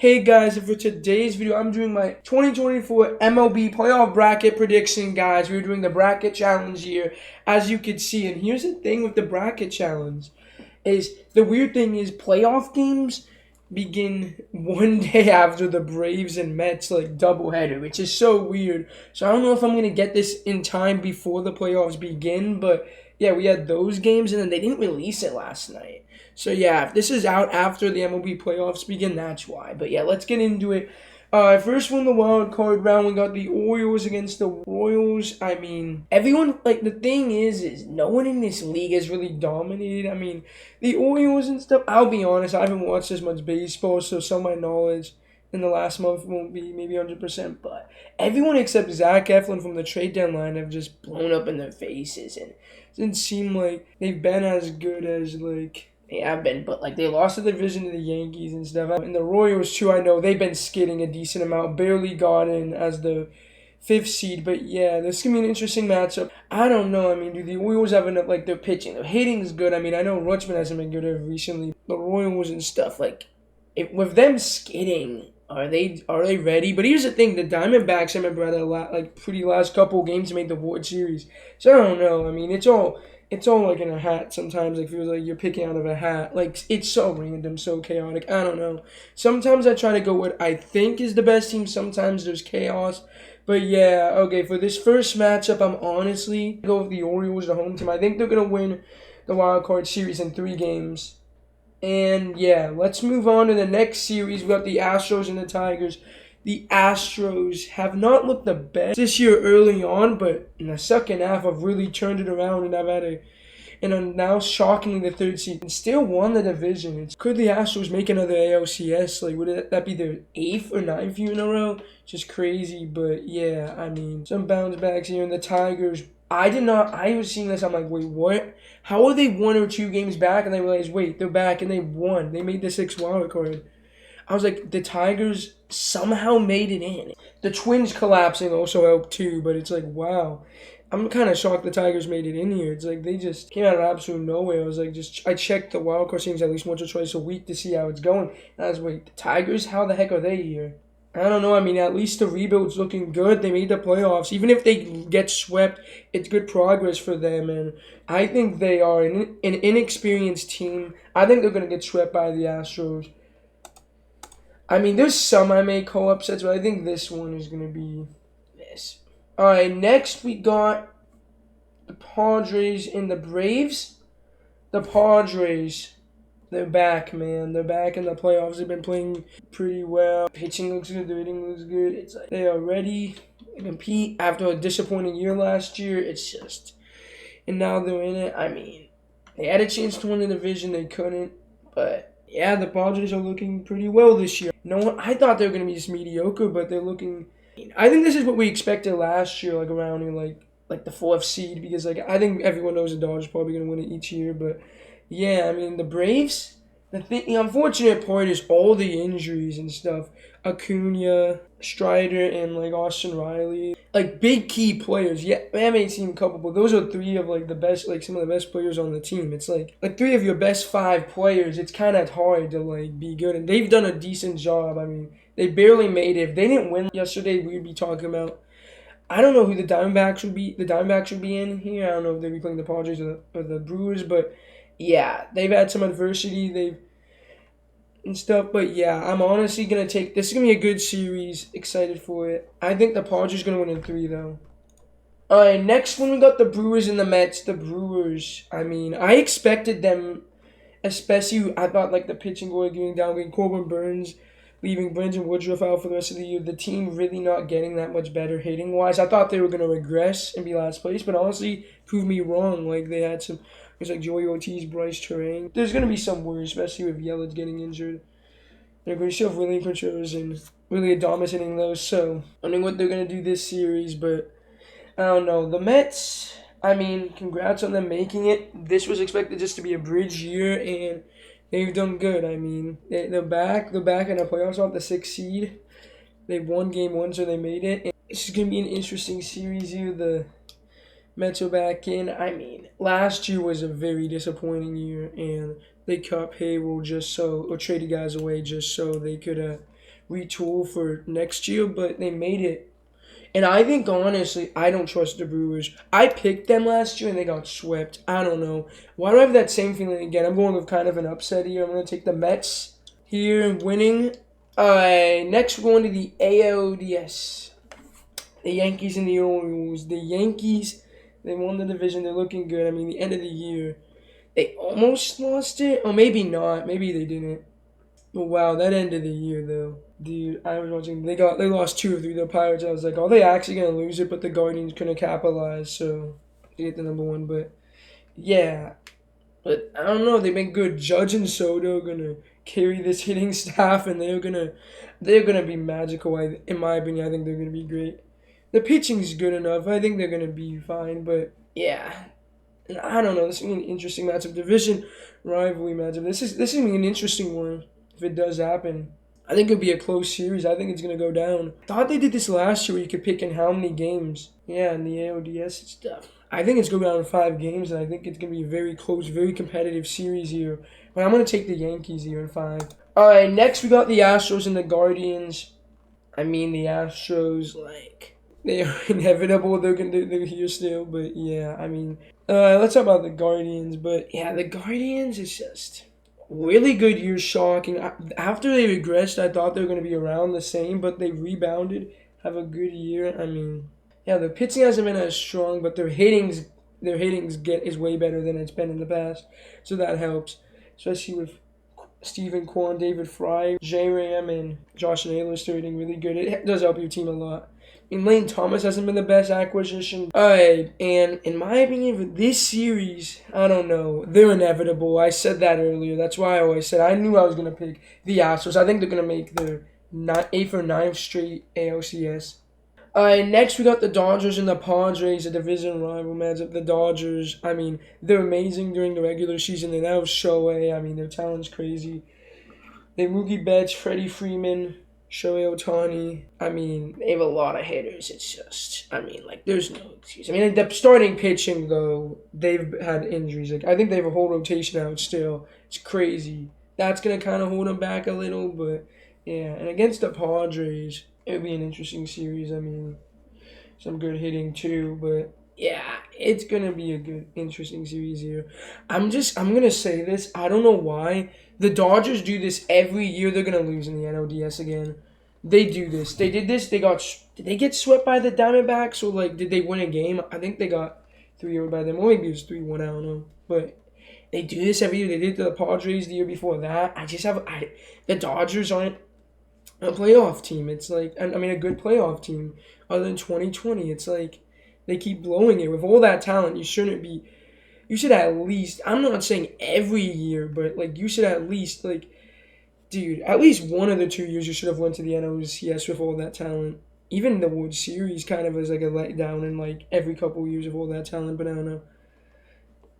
Hey guys, and for today's video, I'm doing my 2024 MLB playoff bracket prediction, guys. We're doing the bracket challenge here, as you can see. And here's the thing with the bracket challenge, is the weird thing is playoff games begin one day after the Braves and Mets doubleheader, which is so weird. So I don't know if I'm gonna get this in time before the playoffs begin, but yeah, we had those games and then they didn't release it last night. So yeah, if this is out after the MLB playoffs begin, that's why. But yeah, let's get into it. First one, the wild card round, we got the Orioles against the Royals. I mean, everyone, the thing is no one in this league has really dominated. I mean, the Orioles and stuff, I'll be honest, I haven't watched as much baseball, so some of my knowledge in the last month won't be maybe 100%, but everyone except Zach Eflin from the trade deadline have just blown up in their faces, and it doesn't seem like they've been as good as, they have been, but they lost the division to the Yankees and stuff. And the Royals too, I know they've been skidding a decent amount, barely got in as the 5th seed. But yeah, this is gonna be an interesting matchup. I don't know. I mean, do the Orioles have enough? Their pitching, their hitting's good. I mean, I know Rutschman hasn't been good recently. The Royals and stuff, with them skidding, are they ready? But here's the thing: the Diamondbacks, I remember had a last couple games made the World Series. So I don't know. I mean, it's all in a hat sometimes. It feels like you're picking out of a hat. It's so random, so chaotic. I don't know. Sometimes I try to go what I think is the best team. Sometimes there's chaos. But yeah, okay, for this first matchup, I'm honestly going to go with the Orioles, the home team. I think they're going to win the wild card series in 3 games. And yeah, let's move on to the next series. We got the Astros and the Tigers. The Astros have not looked the best this year early on, but in the second half, I've really turned it around and I'm now shockingly the 3rd seed and still won the division. Could the Astros make another ALCS? Would that be their 8th or 9th year in a row? Just crazy, but yeah, I mean, some bounce backs here. And the Tigers, I was seeing this, I'm like, wait, what? How are they 1 or 2 games back? And I realized, wait, they're back and they won. They made the 6th wild card. I was like, the Tigers somehow made it in. The Twins collapsing also helped too, but it's wow. I'm kind of shocked the Tigers made it in here. It's they just came out of absolute nowhere. I was I checked the wildcard teams at least once or twice a week to see how it's going. And I was wait, the Tigers? How the heck are they here? I don't know. I mean, at least the rebuild's looking good. They made the playoffs. Even if they get swept, it's good progress for them. And I think they are an inexperienced team. I think they're going to get swept by the Astros. I mean, there's some I may call upsets, but I think this one is going to be this. All right, next we got the Padres and the Braves. The Padres, they're back, man. They're back in the playoffs. They've been playing pretty well. Pitching looks good. The hitting looks good. It's they are ready to compete after a disappointing year last year. And now they're in it. I mean, they had a chance to win the division. They couldn't, but yeah, the Padres are looking pretty well this year. I thought they were going to be just mediocre, but they're looking. I think this is what we expected last year, around here, the 4th seed, because I think everyone knows the Dodgers are probably going to win it each year. But yeah, I mean the Braves. The unfortunate part is all the injuries and stuff. Acuna, Strider, and Austin Riley, big key players. Yeah, that may seem a couple, but those are 3 of the best, some of the best players on the team. It's 3 of your best 5 players. It's kind of hard to be good, and they've done a decent job. I mean, they barely made it. If they didn't win yesterday, we'd be talking about. I don't know who the Diamondbacks would be. The Diamondbacks would be in here. I don't know if they'd be playing the Padres or the Brewers, but yeah, they've had some adversity. And stuff, but yeah, I'm honestly gonna take this. Is gonna be a good series. Excited for it. I think the Padres gonna win in 3 though. All right, next one we got the Brewers and the Mets. The Brewers. I mean, I expected them, especially I thought the pitching order getting down, getting Corbin Burns, leaving Brendan Woodruff out for the rest of the year. The team really not getting that much better hitting wise. I thought they were gonna regress and be last place, but honestly, proved me wrong. They had some. It's Joey Ortiz, Bryce Terang. There's going to be some worries, especially with Yelich getting injured. They're going to still have William Contreras and really Adames hitting those. So, I don't know what they're going to do this series, but I don't know. The Mets, I mean, congrats on them making it. This was expected just to be a bridge year, and they've done good. I mean, they're back. They're back in the playoffs off the 6th seed. They won game 1, so they made it. And this is going to be an interesting series here. The Mets are back in. I mean, last year was a very disappointing year, and they cut payroll or traded guys away just so they could retool for next year, but they made it. And I think, honestly, I don't trust the Brewers. I picked them last year and they got swept. I don't know. Why do I have that same feeling again? I'm going with kind of an upset here. I'm going to take the Mets here winning. Next we're going to the ALDS. The Yankees and the Orioles. The Yankees, they won the division. They're looking good. I mean, the end of the year, they almost lost it. Or maybe not. Maybe they didn't. But wow, that end of the year, though. Dude, I was watching. They lost 2 of 3 to the Pirates. I was like, are they actually gonna lose it? But the Guardians couldn't capitalize, so they get the #1. But yeah, but I don't know. They've been good. Judge and Soto are gonna carry this hitting staff, and they're gonna be magical. In my opinion, I think they're gonna be great. The pitching's good enough. I think they're gonna be fine. But yeah, I don't know. This is gonna be an interesting matchup. Division rivalry matchup. This is gonna be an interesting one if it does happen. I think it'll be a close series. I think it's going to go down. Thought they did this last year where you could pick in how many games. Yeah, in the ALDS and stuff. I think it's going down to 5 games, and I think it's going to be a very close, very competitive series here. But I'm going to take the Yankees here in 5. All right, next we got the Astros and the Guardians. I mean, the Astros, like, they are inevitable. They're here still, but yeah, I mean, let's talk about the Guardians. But yeah, the Guardians is just really good year, shocking. After they regressed, I thought they were going to be around the same, but they rebounded, have a good year. I mean, yeah, the pitching hasn't been as strong, but their hitting's is way better than it's been in the past, so that helps, especially with Stephen Kwan, David Fry, J-Ram, and Josh Naylor starting really good. It does help your team a lot. And Lane Thomas hasn't been the best acquisition. Alright, and in my opinion, for this series, I don't know. They're inevitable. I said that earlier. That's why I always said I knew I was going to pick the Astros. I think they're going to make their 8th or 9th straight ALCS. Alright, next we got the Dodgers and the Padres, a division rival matchup. The Dodgers, I mean, they're amazing during the regular season. They now have Shohei. I mean, their talent's crazy. They have Mookie Betts, Freddie Freeman, Shohei Ohtani. I mean, they have a lot of hitters. It's just, I mean, like, there's no excuse. I mean, the starting pitching, though, they've had injuries. Like, I think they have a whole rotation out still. It's crazy. That's going to kind of hold them back a little, but, yeah. And against the Padres, it would be an interesting series. I mean, some good hitting, too, but, yeah, it's going to be a good, interesting series here. I'm going to say this. I don't know why. The Dodgers do this every year. They're going to lose in the NLDS again. They do this. They did this. Did they get swept by the Diamondbacks? Or, like, did they win a game? I think they got 3-0 by them. Or maybe it was 3-1. I don't know. But they do this every year. They did it to the Padres the year before that. The Dodgers aren't a playoff team. It's like, I mean, a good playoff team. Other than 2020, it's like they keep blowing it. With all that talent, you should at least, I'm not saying every year, but, like, you should at least, like, dude, at least one of the 2 years you should have went to the NLCS with all that talent. Even the World Series kind of is like a letdown in, like, every couple of years of all that talent, but I don't know.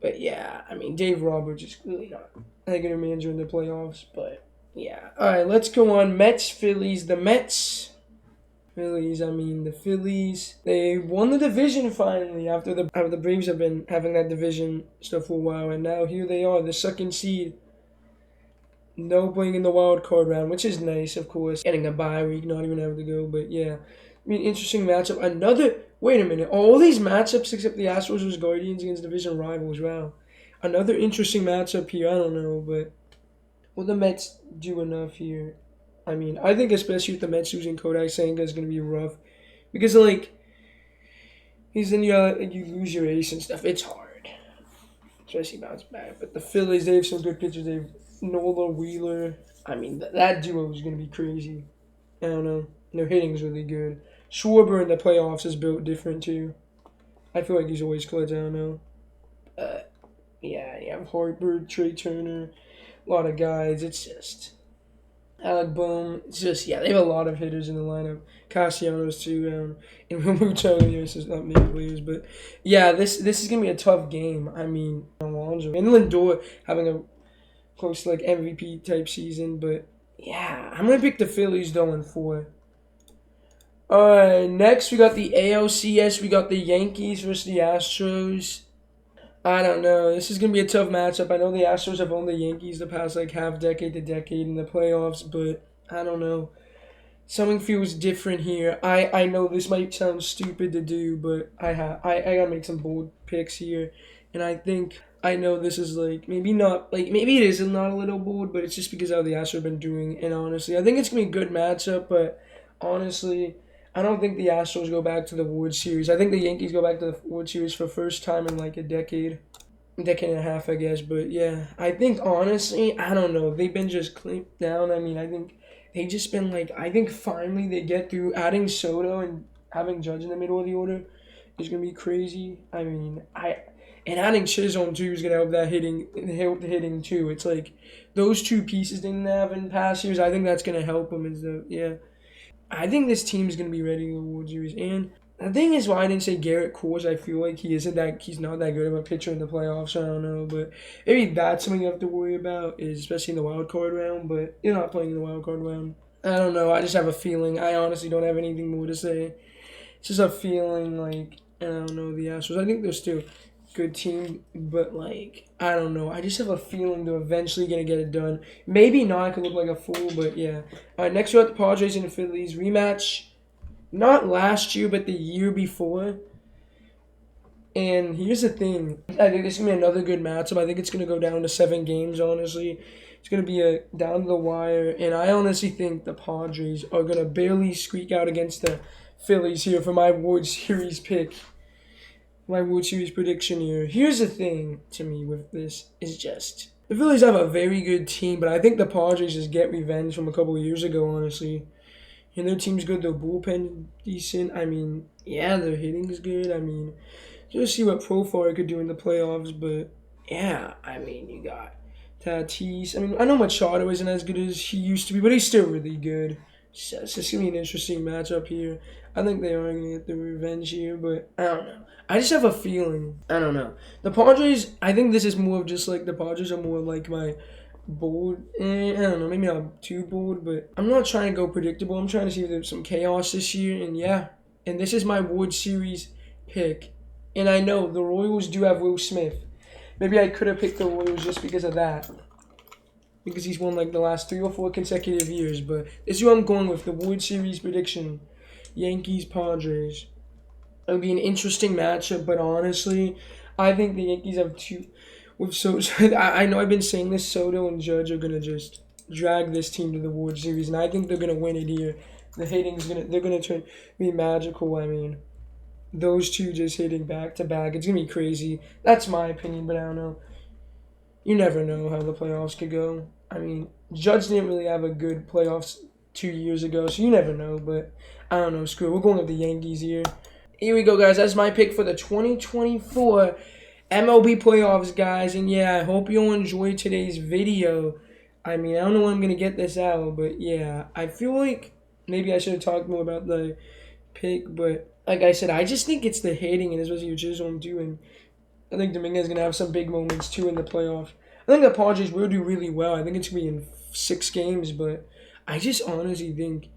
But, yeah, I mean, Dave Roberts is really not a good manager in the playoffs, but, yeah. All right, let's go on. Mets, Phillies. The Phillies, they won the division finally after the Braves have been having that division stuff for a while, and now here they are, the second seed. No playing in the wild card round, which is nice, of course. Getting a bye week, not even having to go, but yeah. I mean, interesting matchup. Wait a minute, all these matchups except the Astros vs. Guardians against division rivals, wow. Another interesting matchup here, I don't know, but will the Mets do enough here? I mean, I think especially with the Mets losing Kodak Senga is going to be rough. Because, like, you lose your ace and stuff. It's hard. Especially bounce back. But the Phillies, they have some good pitchers. They have Nola, Wheeler. I mean, that duo is going to be crazy. I don't know. Their hitting's really good. Schwarber in the playoffs is built different, too. I feel like he's always clutch. I don't know. Yeah, you have Harper, Trey Turner. A lot of guys. It's just Alec Bohm. It's just, yeah, they have a lot of hitters in the lineup. Castellanos, too. And Mucho, this is not many players. But, yeah, this is going to be a tough game. I mean, Alonso. And Lindor having a close to, like, MVP type season. But, yeah, I'm going to pick the Phillies, though, in 4. Alright, next we got the ALCS. We got the Yankees versus the Astros. I don't know. This is going to be a tough matchup. I know the Astros have owned the Yankees the past, like, half decade to decade in the playoffs, but I don't know. something feels different here. I know this might sound stupid to do, but I gotta make some bold picks here, and I know this is like maybe not like maybe it is not a little bold, but it's just because of how the Astros have been doing. And honestly, I think it's gonna be a good matchup. But honestly, I don't think the Astros go back to the World Series. I think the Yankees go back to the World Series for the first time in like a decade and a half, I guess. But yeah, I think honestly, I don't know. They've been just clamped down. I mean, I think they just been like. I think finally they get through adding Soto and having Judge in the middle of the order is gonna be crazy. I mean, and adding Chisholm too is gonna help help the hitting too. It's like those two pieces they didn't have in past years. I think that's gonna help them. Yeah. I think this team is gonna be ready to the World Series. And the thing is, why I didn't say Garrett Cole is I feel like he's not that good of a pitcher in the playoffs. I don't know, but maybe that's something you have to worry about, is especially in the wild card round. But you're not playing in the wild card round. I don't know. I just have a feeling. I honestly don't have anything more to say. It's just a feeling like I don't know the Astros. I think they're still a good team, but like I don't know. I just have a feeling they're eventually gonna get it done. Maybe not. I could look like a fool, but yeah. All right, next we got the Padres and the Phillies rematch. Not last year, but the year before. And here's the thing. I think this is going to be another good matchup. I think it's going to go down to 7 games, honestly. It's going to be a down to the wire. And I honestly think the Padres are going to barely squeak out against the Phillies here for my World Series pick. My World Series prediction here. Here's the thing to me with this is just the Phillies have a very good team, but I think the Padres just get revenge from a couple of years ago, honestly. And their team's good. Their bullpen decent. I mean, yeah, their hitting is good. I mean, just see what Profar could do in the playoffs. But yeah, I mean, you got Tatis. I mean, I know Machado isn't as good as he used to be, but he's still really good. So it's just gonna be an interesting matchup here. I think they are gonna get the revenge here, but I don't know. I just have a feeling. I don't know. The Padres. I think this is more of just like the Padres are more like my bold. I don't know, maybe not too bold, but I'm not trying to go predictable. I'm trying to see if there's some chaos this year, and yeah. And this is my World Series pick. And I know the Royals do have Will Smith. Maybe I could have picked the Royals just because of that. Because he's won like the last 3 or 4 consecutive years. But this is who I'm going with, the World Series prediction. Yankees, Padres. It'll be an interesting matchup, but honestly, I think the Yankees have two. With I know I've been saying this. Soto and Judge are gonna just drag this team to the World Series, and I think they're gonna win it here. The hitting's they're gonna be magical. I mean, those two just hitting back to back, it's gonna be crazy. That's my opinion, but I don't know. You never know how the playoffs could go. I mean, Judge didn't really have a good playoffs 2 years ago, so you never know. But I don't know. Screw it. We're going with the Yankees here. Here we go, guys. That's my pick for the 2024 MLB playoffs, guys. And yeah, I hope you all enjoyed today's video. I mean, I don't know when I'm going to get this out, but yeah, I feel like maybe I should have talked more about the pick, but like I said, I just think it's the hitting and especially what Chisholm doing. I think Dominguez is going to have some big moments too in the playoffs. I think the Padres will do really well. I think it's going to be in 6 games, but I just honestly think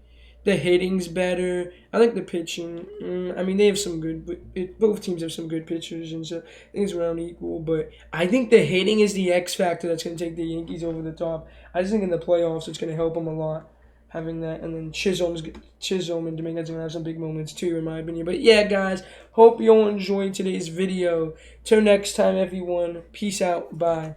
the hitting's better. I think the pitching. I mean, they have some good, but both teams have some good pitchers, and so I think it's around equal. But I think the hitting is the X factor that's going to take the Yankees over the top. I just think in the playoffs it's going to help them a lot having that. And then Chisholm and Dominguez are going to have some big moments too, in my opinion. But yeah, guys, hope you all enjoyed today's video. Till next time, everyone. Peace out. Bye.